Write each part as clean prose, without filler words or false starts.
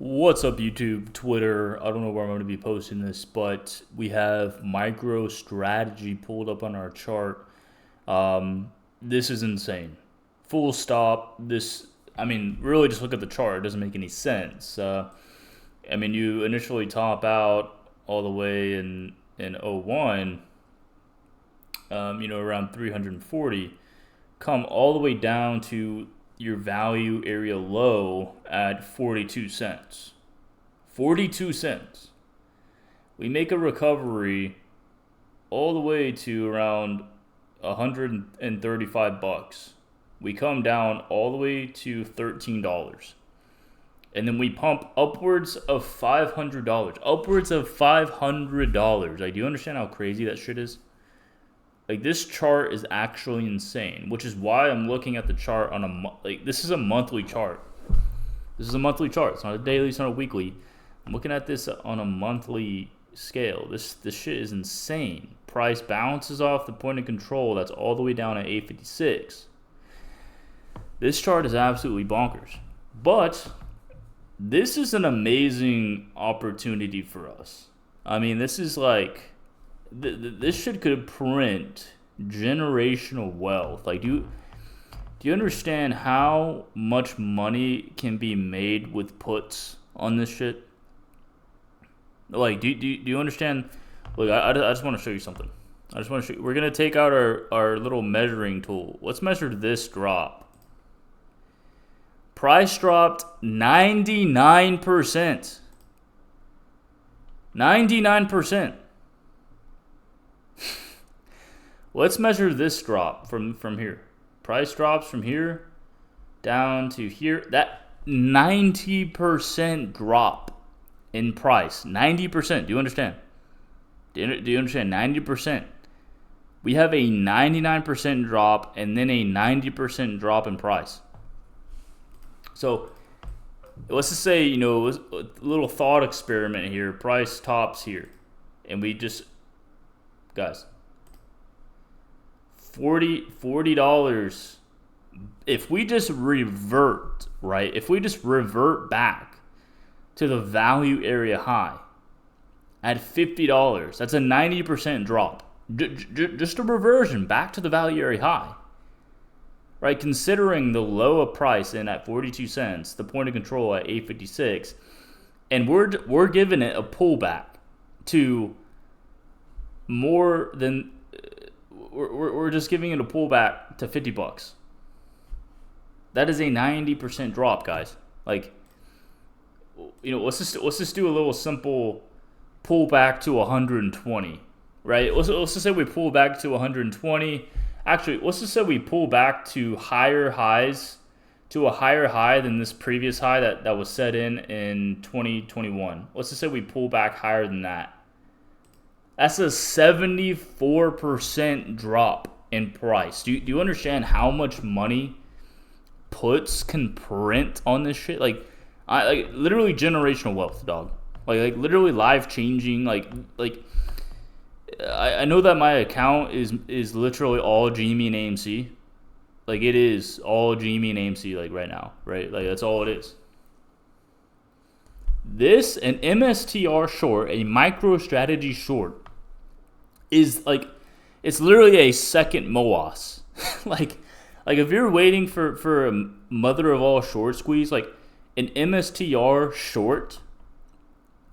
What's up, YouTube, Twitter? I don't know where I'm going to be posting this, but we have MicroStrategy pulled up on our chart. This is insane. Full stop. Really just look at the chart. It doesn't make any sense. You initially top out all the way in '01, around 340, come all the way down to your value area low at 42 cents. 42 cents. We make a recovery all the way to around 135 bucks. We come down all the way to $13. And then we pump upwards of $500. Upwards of $500. Like, do you understand how crazy that shit is? Like, this chart is actually insane, which is why I'm looking at the chart on this is a monthly chart. This is a monthly chart. It's not a daily, it's not a weekly. I'm looking at this on a monthly scale. This shit is insane. Price bounces off the point of control. That's all the way down at 856. This chart is absolutely bonkers. But this is an amazing opportunity for us. I mean, this is like... This shit could print generational wealth. Like, do you understand how much money can be made with puts on this shit? Like, do you understand? Look, I just want to show you something. I just want to show you. We're gonna take out our little measuring tool. Let's measure this drop. Price dropped 99%. 99%. Let's measure this drop from here. Price drops from here down to here. That 90% drop in price. 90%. Do you understand? Do you understand? 90%. We have a 99% drop and then a 90% drop in price. So let's just say, a little thought experiment here. Price tops here. And we just, guys, $40. If we just revert, right? If we just revert back to the value area high at $50, that's a 90% drop. Just a reversion back to the value area high, right? Considering the low of price in at 42 cents, the point of control at 856, and we're giving it a pullback to more than. We're just giving it a pullback to $50. That is a 90% drop, guys. Like, let's just do a little simple pullback to 120, right? Let's just say we pull back to 120. Actually, let's just say we pull back to higher highs, to a higher high than this previous high that was set in 2021. Let's just say we pull back higher than that. That's a 74% drop in price. Do you understand how much money puts can print on this shit? Like literally generational wealth, dog. Like literally life changing. I know that my account is literally all GME and AMC. Like, it is all GME and AMC, like, right now, right? Like, that's all it is. This, an MSTR short, a MicroStrategy short, is like, it's literally a second MOAS. like if you're waiting for a mother of all short squeeze, like an MSTR short,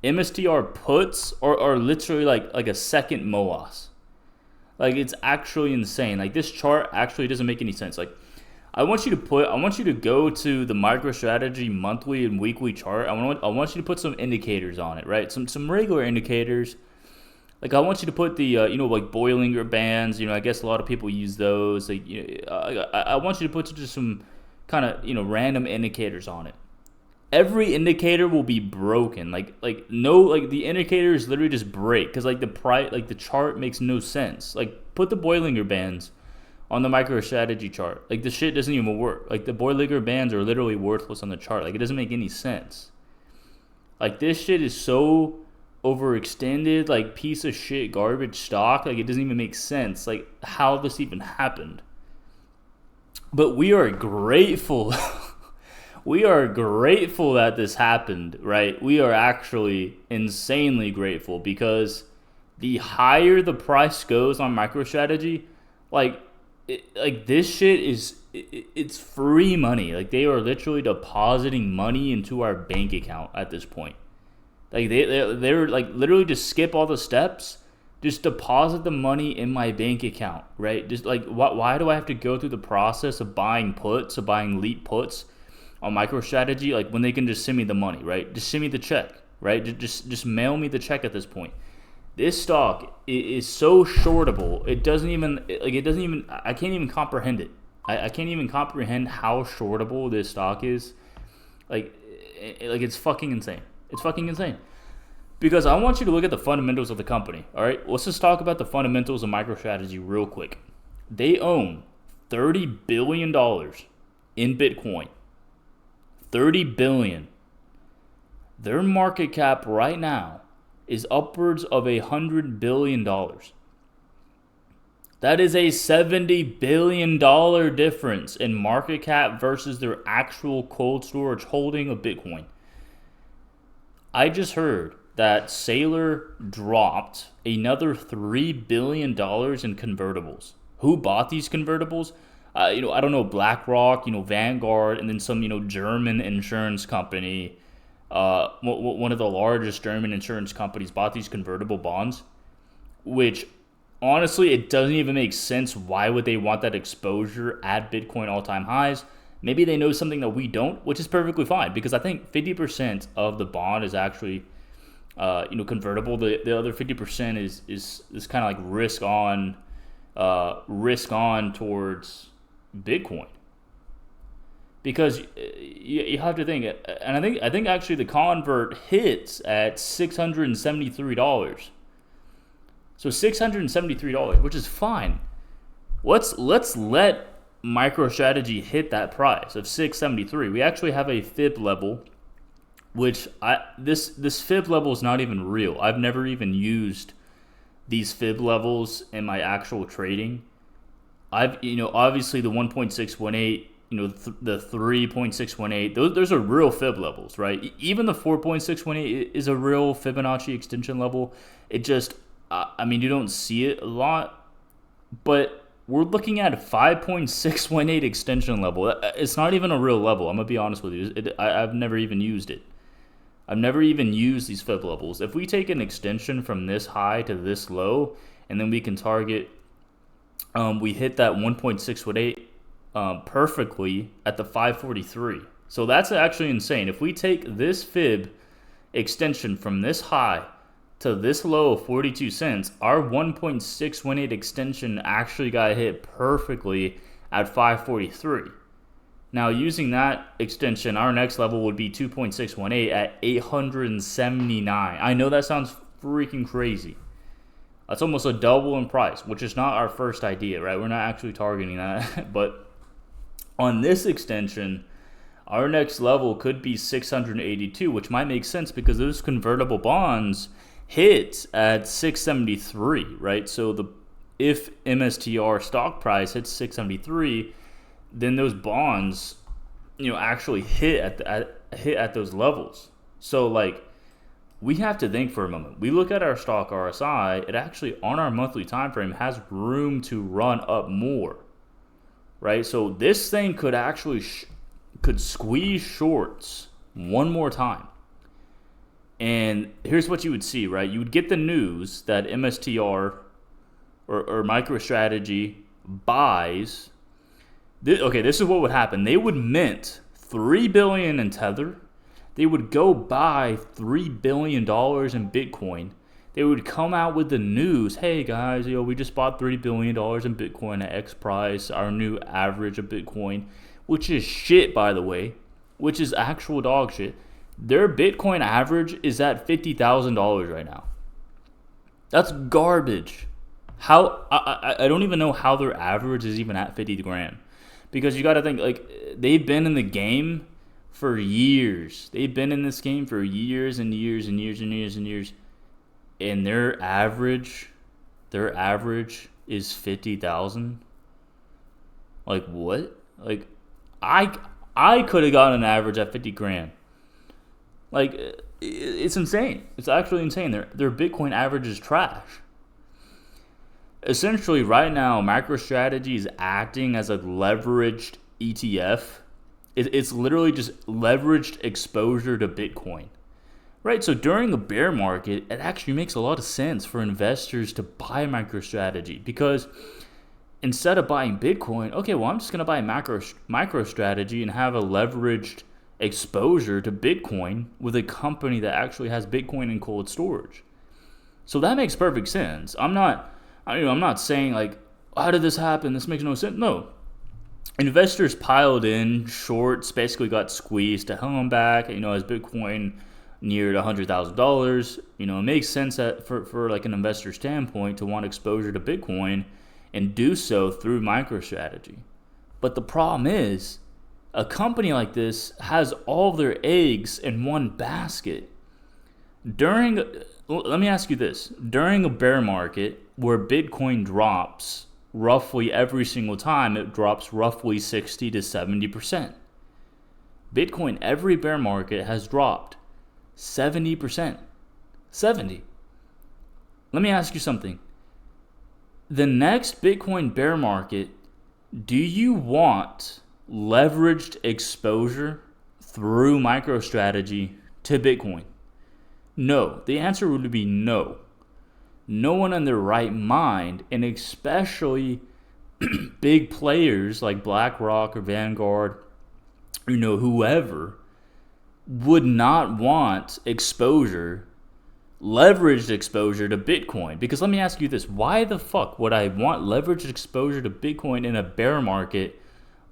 MSTR puts are literally like a second MOAS. Like, it's actually insane. Like, this chart actually doesn't make any sense. Like, I want you to go to the MicroStrategy monthly and weekly chart. I want you to put some indicators on it, right? Some regular indicators. Like, I want you to put the like Bollinger Bands. I guess a lot of people use those. Like, I want you to put just some kind of random indicators on it. Every indicator will be broken. The indicators literally just break because the chart makes no sense. Like, put the Bollinger Bands on the MicroStrategy chart. Like, the shit doesn't even work. Like, the Bollinger Bands are literally worthless on the chart. Like, it doesn't make any sense. Like, this shit is so overextended, like, piece of shit garbage stock. Like, it doesn't even make sense, like, how this even happened. But we are grateful we are grateful that this happened, right? We are actually insanely grateful because the higher the price goes on MicroStrategy, like this shit is it's free money. Like they are literally depositing money into our bank account at this point. Like they're like literally just skip all the steps, just deposit the money in my bank account, right? Just like why do I have to go through the process of buying puts, of buying leap puts on MicroStrategy, like when they can just send me the money, right? Just send me the check, right? Just mail me the check at this point. This stock is so shortable. It doesn't even I can't even comprehend it. I can't even comprehend how shortable this stock is. Like it's fucking insane. It's fucking insane. Because I want you to look at the fundamentals of the company. All right, let's just talk about the fundamentals of MicroStrategy real quick. They own $30 billion in Bitcoin. $30 billion. Their market cap right now is upwards of $100 billion. That is a $70 billion difference in market cap versus their actual cold storage holding of Bitcoin. I just heard that Saylor dropped another $3 billion in convertibles. Who bought these convertibles? I don't know, BlackRock, Vanguard, and then some, German insurance company. One of the largest German insurance companies bought these convertible bonds, which honestly, it doesn't even make sense. Why would they want that exposure at Bitcoin all-time highs? Maybe they know something that we don't, which is perfectly fine because I think 50% of the bond is actually, convertible. The other 50% is kind of like risk on towards Bitcoin. Because you have to think, and I think actually the convert hits at $673. So $673, which is fine. Let's let MicroStrategy hit that price of $673. We actually have a fib level, which this fib level is not even real. I've never even used these fib levels in my actual trading. I've obviously the 1.618, the 3.618, those are real fib levels, right? Even the 4.618 is a real Fibonacci extension level. It just you don't see it a lot, but we're looking at a 5.618 extension level. It's not even a real level. I'm going to be honest with you. I've never even used it. I've never even used these fib levels. If we take an extension from this high to this low, and then we can target, we hit that 1.618 perfectly at the 543. So that's actually insane. If we take this fib extension from this high to this low of 42 cents, our 1.618 extension actually got hit perfectly at 543. Now, using that extension, our next level would be 2.618 at 879. I know that sounds freaking crazy. That's almost a double in price, which is not our first idea, right? We're not actually targeting that. But on this extension, our next level could be 682, which might make sense because those convertible bonds hit at 673, right? So if MSTR stock price hits 673, then those bonds, actually hit at those levels. So we have to think for a moment. We look at our stock RSI, it actually on our monthly time frame has room to run up more, right? So this thing could actually could squeeze shorts one more time. And here's what you would see, right? You would get the news that MSTR or MicroStrategy buys. This is what would happen. They would mint $3 billion in Tether. They would go buy $3 billion in Bitcoin. They would come out with the news, hey guys, we just bought $3 billion in Bitcoin at X price, our new average of Bitcoin, which is shit, by the way, which is actual dog shit. Their Bitcoin average is at $50,000 right now. That's garbage. How I don't even know how their average is even at 50 grand. Because you got to think, they've been in the game for years. They've been in this game for years and years and years and years and years. And their average is 50,000. What? I could have gotten an average at 50 grand. Like, it's insane. It's actually insane. Their Bitcoin average is trash. Essentially, right now, MicroStrategy is acting as a leveraged ETF. It's literally just leveraged exposure to Bitcoin. Right, so during a bear market, it actually makes a lot of sense for investors to buy MicroStrategy, because instead of buying Bitcoin, okay, well, I'm just going to buy MicroStrategy and have a leveraged exposure to Bitcoin with a company that actually has Bitcoin in cold storage. So that makes perfect sense. I'm not saying like, how did this happen? This makes no sense. No. Investors piled in, shorts basically got squeezed to hell on back, as Bitcoin neared $100,000. It makes sense that for like an investor standpoint to want exposure to Bitcoin and do so through MicroStrategy. But the problem is, a company like this has all their eggs in one basket. Let me ask you this. During a bear market where Bitcoin drops roughly every single time, it drops roughly 60 to 70%. Bitcoin, every bear market has dropped 70%. 70. Let me ask you something. The next Bitcoin bear market, do you want leveraged exposure through MicroStrategy to Bitcoin? No. The answer would be no. No one in their right mind, and especially big players like BlackRock or Vanguard, whoever, would not want leveraged exposure to Bitcoin. Because let me ask you this, why the fuck would I want leveraged exposure to Bitcoin in a bear market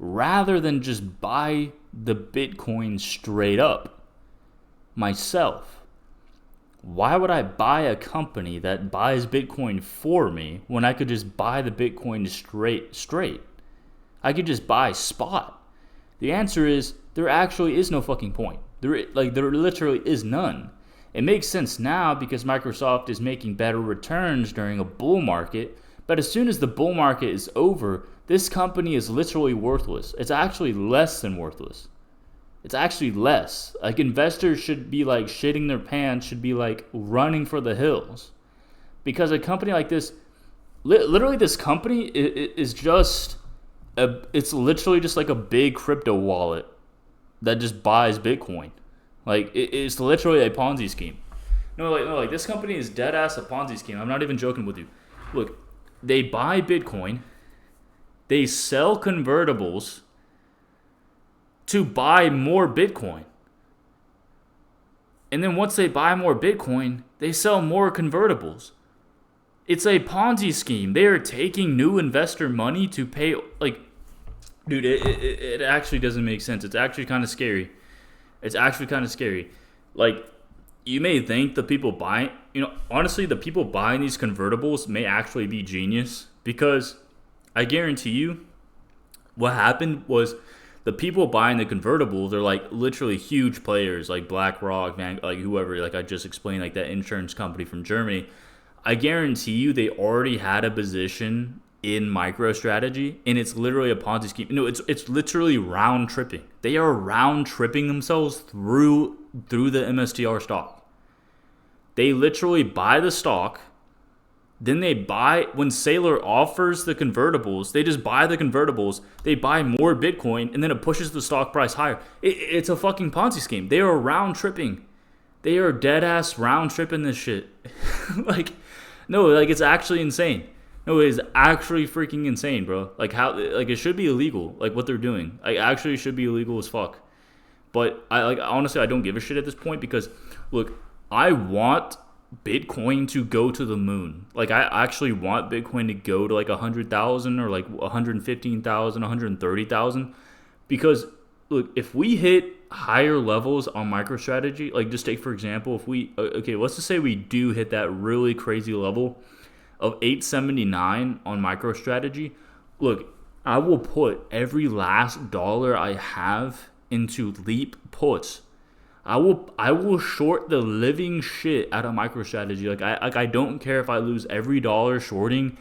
rather than just buy the Bitcoin straight up myself? Why would I buy a company that buys Bitcoin for me when I could just buy the Bitcoin straight? I could just buy spot. The answer is there actually is no fucking point. There literally is none. It makes sense now because Microsoft is making better returns during a bull market, but as soon as the bull market is over, this company is literally worthless. It's actually less than worthless. It's actually less. Like, investors should be like shitting their pants, should be like running for the hills. Because a company like this, literally this company is just, it's literally just like a big crypto wallet that just buys Bitcoin. Like, it's literally a Ponzi scheme. No, this company is dead ass a Ponzi scheme. I'm not even joking with you. Look, they buy Bitcoin, they sell convertibles to buy more Bitcoin. And then once they buy more Bitcoin, they sell more convertibles. It's a Ponzi scheme. They are taking new investor money to pay, like, dude, it actually doesn't make sense. It's actually kind of scary. Like, you may think the people buying, honestly, the people buying these convertibles may actually be genius, because I guarantee you what happened was the people buying the convertibles, they're like literally huge players like BlackRock, like whoever, like I just explained, like that insurance company from Germany. I guarantee you they already had a position in MicroStrategy, and it's literally a Ponzi scheme. It's literally round tripping. They are round tripping themselves through the MSTR stock. They literally buy the stock, then they buy, when Saylor offers the convertibles, they just buy the convertibles, they buy more Bitcoin, and then it pushes the stock price higher. It's a fucking Ponzi scheme. They are round tripping. They are dead ass round tripping this shit. It's actually insane. No, it is actually freaking insane, bro. It should be illegal. Like, what they're doing. Actually should be illegal as fuck. But honestly, I don't give a shit at this point, because look, I want Bitcoin to go to the moon. Like, I actually want Bitcoin to go to like 100,000 or like 115,000, 130,000, because look, if we hit higher levels on MicroStrategy, like just take for example, let's just say we do hit that really crazy level of 879 on MicroStrategy. Look, I will put every last dollar I have into Leap puts. I will short the living shit out of MicroStrategy. I don't care if I lose every dollar shorting.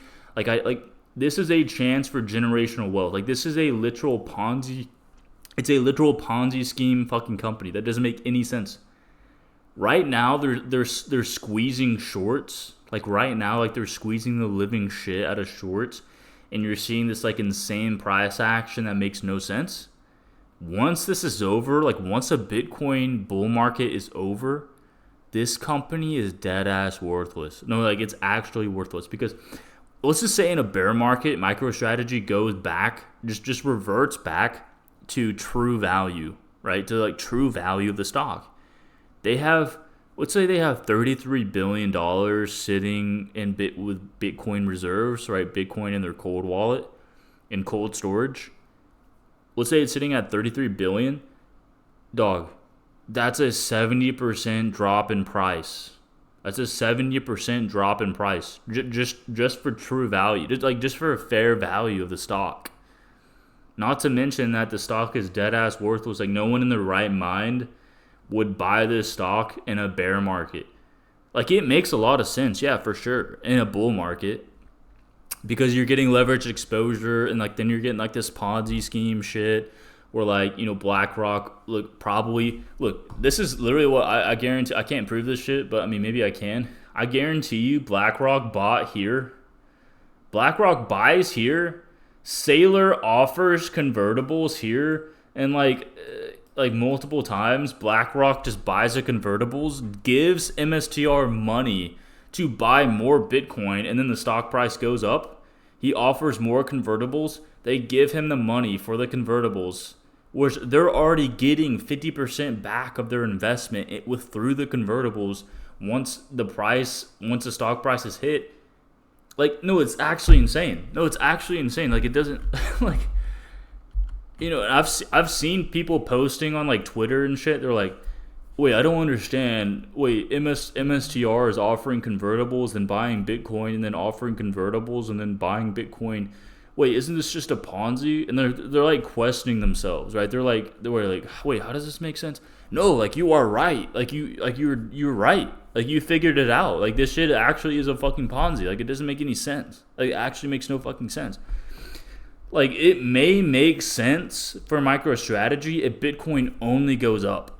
This is a chance for generational wealth. Like, this is a literal Ponzi It's a literal Ponzi scheme fucking company. That doesn't make any sense. Right now, they're squeezing shorts. Like right now, like they're squeezing the living shit out of shorts, and you're seeing this like insane price action that makes no sense. Once this is over, like once a Bitcoin bull market is over, this company is dead ass worthless. No, like it's actually worthless because let's just say in a bear market, MicroStrategy goes back, just reverts back to true value, right? To like true value of the stock. They have, let's say they have $33 billion sitting with Bitcoin reserves, right? Bitcoin in their cold wallet, in cold storage. Let's say it's sitting at 33 billion. Dog, that's a 70% drop in price. That's a 70% drop in price. Just for true value. Just for a fair value of the stock. Not to mention that the stock is dead ass worthless. Like no one in their right mind would buy this stock in a bear market. Like it makes a lot of sense, yeah, for sure, in a bull market. Because you're getting leverage exposure and like then you're getting like this Ponzi scheme shit where like, you know, BlackRock this is literally what I guarantee. I can't prove this shit, but I mean maybe I can. I guarantee you BlackRock bought here. BlackRock buys here. Sailor offers convertibles here, and like multiple times BlackRock just buys the convertibles, gives MSTR money to buy more Bitcoin, and then the stock price goes up. He offers more convertibles. They give him the money for the convertibles, which they're already getting 50% back of their investment through the convertibles once the stock price is hit. Like, no, it's actually insane. Like, it doesn't, like, you know, I've seen people posting on, like, Twitter and shit. They're like, wait, I don't understand. Wait, MSTR is offering convertibles, then buying Bitcoin, and then offering convertibles, and then buying Bitcoin. Wait, isn't this just a Ponzi? And they're like questioning themselves, right? They're like, wait, how does this make sense? No, like you are right. You're right. Like you figured it out. Like this shit actually is a fucking Ponzi. Like it doesn't make any sense. Like it actually makes no fucking sense. Like it may make sense for MicroStrategy if Bitcoin only goes up.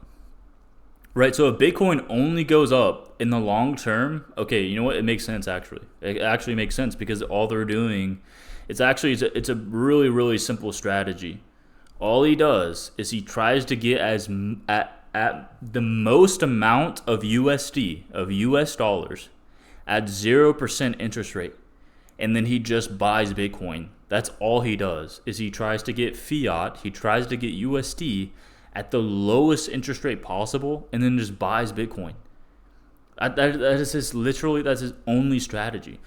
Right, so if Bitcoin only goes up in the long term, okay, you know what? It makes sense actually. It actually makes sense because all they're doing, it's a really, really simple strategy. All he does is he tries to get at the most amount of USD, of US dollars, at 0% interest rate. And then he just buys Bitcoin. That's all he does, is he tries to get fiat, he tries to get USD at the lowest interest rate possible, and then just buys Bitcoin. That's his only strategy,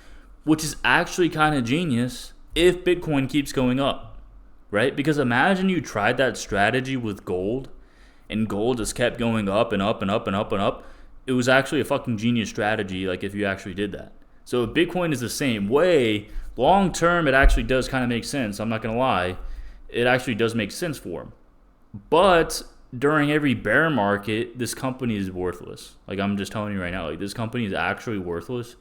which is actually kind of genius if Bitcoin keeps going up, right? Because imagine you tried that strategy with gold, and gold just kept going up and up and up and up and up. It was actually a fucking genius strategy, like if you actually did that. So if Bitcoin is the same way, long term, it actually does kind of make sense. I'm not gonna lie, it actually does make sense for him. But during every bear market, this company is worthless. Like I'm just telling you right now, like this company is actually worthless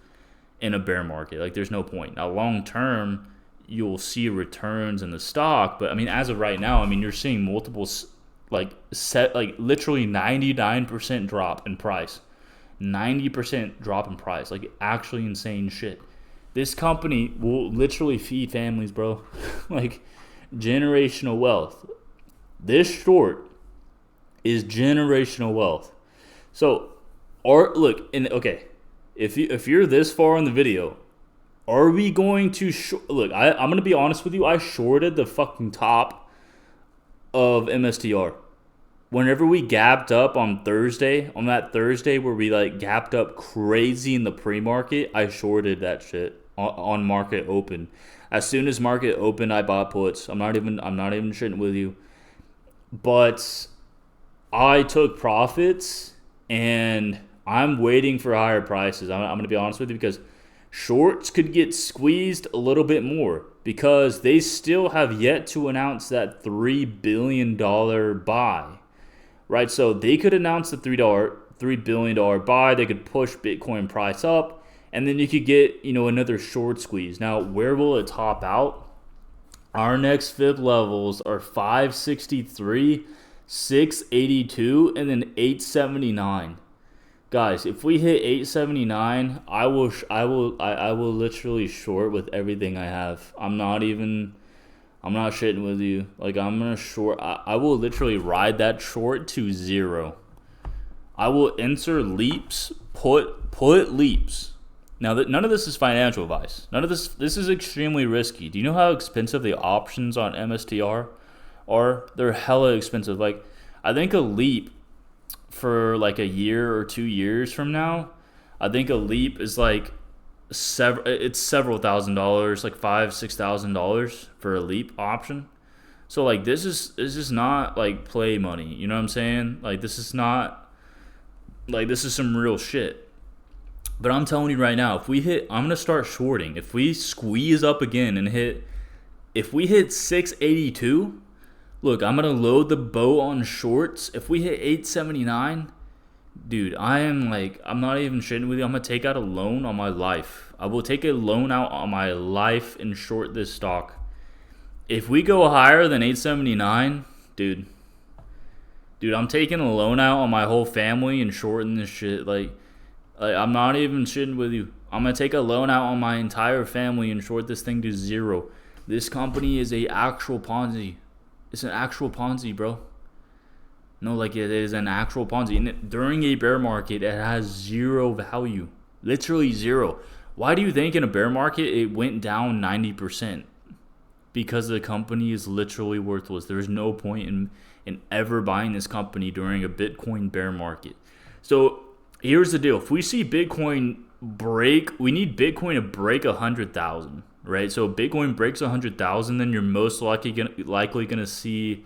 in a bear market. Like there's no point. Now long term, you'll see returns in the stock, but I mean as of right now, I mean you're seeing multiple literally 99% drop in price. 90% drop in price. Like actually insane shit. This company will literally feed families, bro. Like generational wealth. This short is generational wealth. So, if you're this far in the video, are we going to look? I'm gonna be honest with you. I shorted the fucking top of MSTR. Whenever we gapped up on that Thursday where we like gapped up crazy in the pre-market, I shorted that shit on market open. As soon as market opened, I bought puts. I'm not even shitting with you. But I took profits, and I'm waiting for higher prices. I'm going to be honest with you, because shorts could get squeezed a little bit more because they still have yet to announce that $3 billion buy, right? So they could announce the $3 billion buy. They could push Bitcoin price up, and then you could get, another short squeeze. Now, where will it top out? Our next fib levels are 563, 682, and then 879. Guys, if we hit 879, I will literally short with everything I have. I'm not shitting with you. Like, I'm gonna short. I will literally ride that short to zero. I will enter leaps, put leaps. Now, none of this is financial advice. This is extremely risky. Do you know how expensive the options on MSTR are? They're hella expensive. Like, I think a leap for like a year or 2 years from now, I think a leap is like several $1,000s, like $5,000-$6,000 for a leap option. So like this is not like play money. You know what I'm saying? Like this is some real shit. But I'm telling you right now, I'm gonna start shorting. If we squeeze up again and if we hit 682, look, I'm gonna load the boat on shorts. If we hit 879, dude, I'm not even shitting with you. I'm gonna take out a loan on my life. I will take a loan out on my life and short this stock. If we go higher than 879, dude, I'm taking a loan out on my whole family and shorting this shit. Like I'm not even shitting with you. I'm gonna take a loan out on my entire family and short this thing to zero. This company is a actual Ponzi. It's an actual Ponzi, bro. No, like it is an actual Ponzi. And during a bear market, it has zero value. Literally zero. Why do you think in a bear market it went down 90%? Because the company is literally worthless. There's no point in ever buying this company during a Bitcoin bear market. So here's the deal. If we see Bitcoin break, we need Bitcoin to break 100,000, right? So if Bitcoin breaks 100,000, then you're most likely gonna see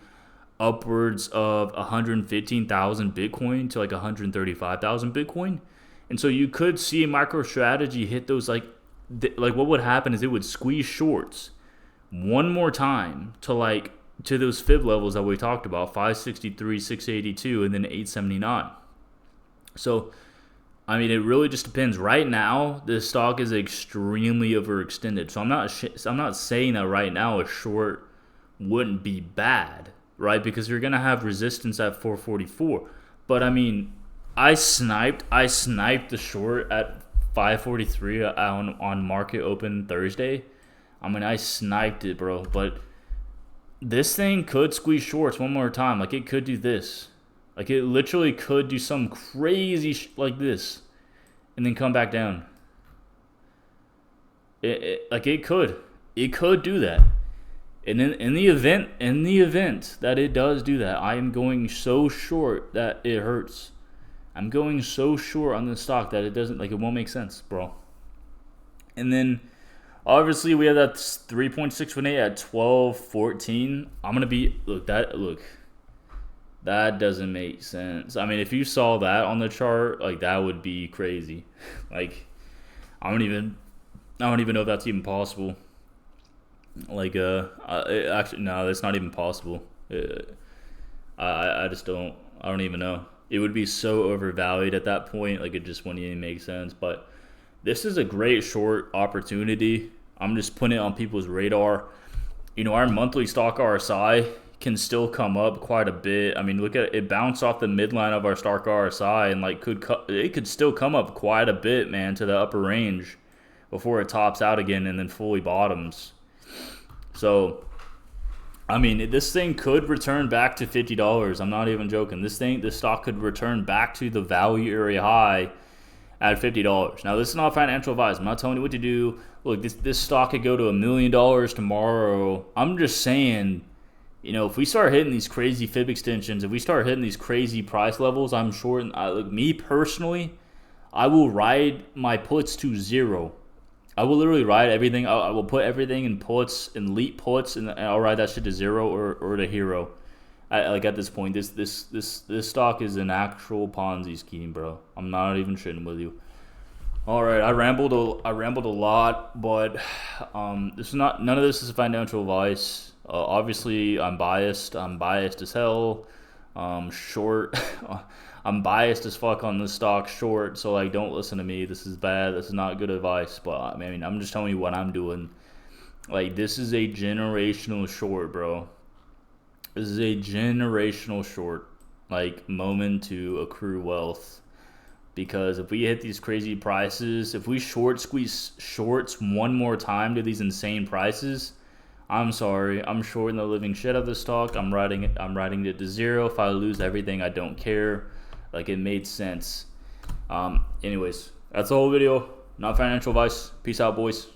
upwards of 115,000 Bitcoin to like 135,000 Bitcoin. And so you could see MicroStrategy hit those like what would happen is it would squeeze shorts one more time to those fib levels that we talked about, 563, 682, and then 879. So I mean, it really just depends. Right now, this stock is extremely overextended. So I'm not saying that right now a short wouldn't be bad, right? Because you're gonna have resistance at 444. But I mean, I sniped the short at 543 on market open Thursday. I mean, I sniped it, bro. But this thing could squeeze shorts one more time. Like it could do this. Like it literally could do some crazy like this, and then come back down. It could do that. And in the event that it does do that, I am going so short that it hurts. I'm going so short on this stock that it won't make sense, bro. And then obviously we have that 3.618 at 12.14. I'm gonna be that doesn't make sense. I mean, if you saw that on the chart, like that would be crazy. Like I don't even know if that's even possible. Like actually no, that's not even possible. I just don't. I don't even know. It would be so overvalued at that point. Like it just wouldn't even make sense. But this is a great short opportunity. I'm just putting it on people's radar. You know, our monthly stock RSI can still come up quite a bit. I mean, look at it, bounce off the midline of our stock RSI and it could still come up quite a bit, man, to the upper range before it tops out again and then fully bottoms. So, I mean, this thing could return back to $50. I'm not even joking. This stock could return back to the value area high at $50. Now, this is not financial advice. I'm not telling you what to do. Look, this stock could go to $1 million tomorrow. I'm just saying, you know, if we start hitting these crazy fib extensions, if we start hitting these crazy price levels, I'm sure, me personally, I will ride my puts to zero. I will literally ride everything. I will put everything in puts, in leap puts, and I'll ride that shit to zero or to hero. At this point, this stock is an actual Ponzi scheme, bro. I'm not even shitting with you. All right, I rambled a lot, but none of this is financial advice. Obviously, I'm biased. I'm biased as hell. Short. I'm biased as fuck on this stock short, so like don't listen to me. This is bad. This is not good advice. But I mean, I'm just telling you what I'm doing. Like, this is a generational short, bro. This is a generational short, like, moment to accrue wealth. Because if we hit these crazy prices, if we short squeeze shorts one more time to these insane prices, I'm sorry, I'm shorting the living shit out of the stock. I'm riding it to zero. If I lose everything, I don't care. Like, it made sense. Anyways, that's the whole video. Not financial advice. Peace out, boys.